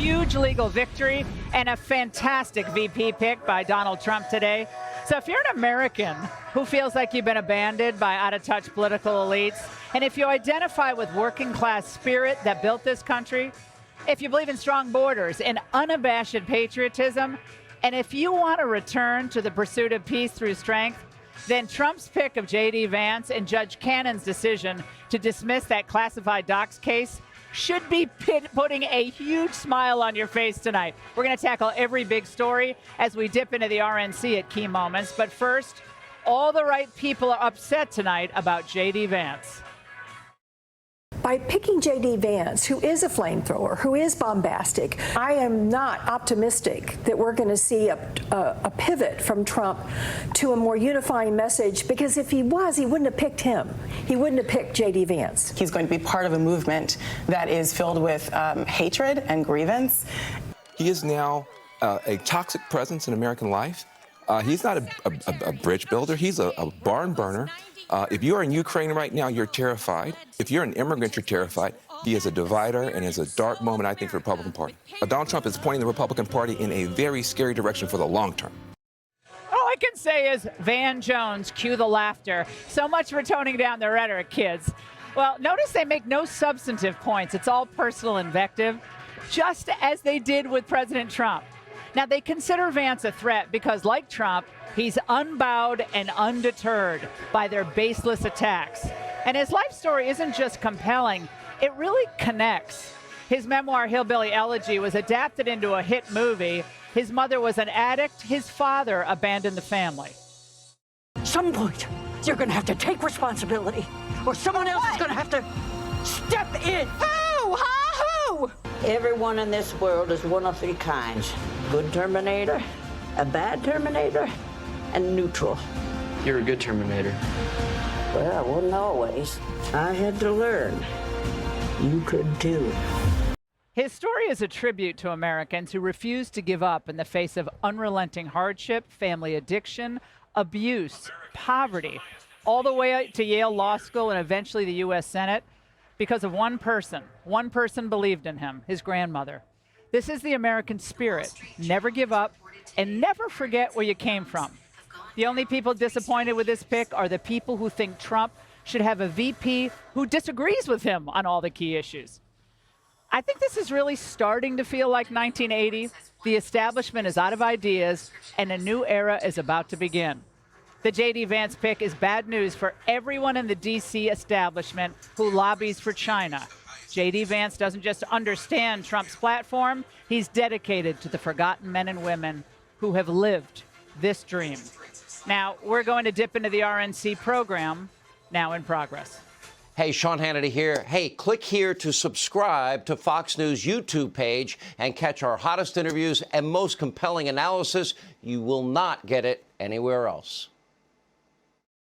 huge legal victory and a fantastic VP pick by Donald Trump today. So if you're an American who feels like you've been abandoned by out-of-touch political elites, and if you identify with working-class spirit that built this country, if you believe in strong borders and unabashed patriotism, and if you want to return to the pursuit of peace through strength, then Trump's pick of J.D. Vance and Judge Cannon's decision to dismiss that classified docs case should be putting a huge smile on your face tonight. We're going to tackle every big story as we dip into the RNC at key moments. But first, all the right people are upset tonight about J.D. Vance. By picking J.D. Vance, who is a flamethrower, who is bombastic, I am not optimistic that we're going to see a pivot from Trump to a more unifying message, because if he was, he wouldn't have picked him. He wouldn't have picked J.D. Vance. He's going to be part of a movement that is filled with hatred and grievance. He is now a toxic presence in American life. He's not a bridge builder. He's a barn burner. If you are in Ukraine right now, you're terrified. If you're an immigrant, you're terrified. He is a divider and is a dark moment, I think, for the Republican Party. Donald Trump is pointing the Republican Party in a very scary direction for the long term. All I can say is, Van Jones, cue the laughter. So much for toning down the rhetoric, kids. Well, notice they make no substantive points. It's all personal invective, just as they did with President Trump. Now, they consider Vance a threat because, like Trump, he's unbowed and undeterred by their baseless attacks. And his life story isn't just compelling, it really connects. His memoir, Hillbilly Elegy, was adapted into a hit movie. His mother was an addict. His father abandoned the family. At some point, you're going to have to take responsibility, or someone else is going to have to step in. Who? Who? Everyone in this world is one of three kinds. Good Terminator, a bad Terminator, and neutral. You're a good Terminator. Well, I wasn't always. I had to learn. You could too. His story is a tribute to Americans who refuse to give up in the face of unrelenting hardship, family addiction, abuse, poverty, all the way to Yale Law School and eventually the U.S. Senate because of one person. One person believed in him, his grandmother. This is the American spirit. Never give up and never forget where you came from. The only people disappointed with this pick are the people who think Trump should have a VP who disagrees with him on all the key issues. I think this is really starting to feel like 1980. The establishment is out of ideas, and a new era is about to begin. The J.D. Vance pick is bad news for everyone in the D.C. establishment who lobbies for China. J.D. Vance doesn't just understand Trump's platform, he's dedicated to the forgotten men and women who have lived this dream. Now, we're going to dip into the RNC program, now in progress. Hey, Sean Hannity here. Hey, click here to subscribe to Fox News YouTube page and catch our hottest interviews and most compelling analysis. You will not get it anywhere else.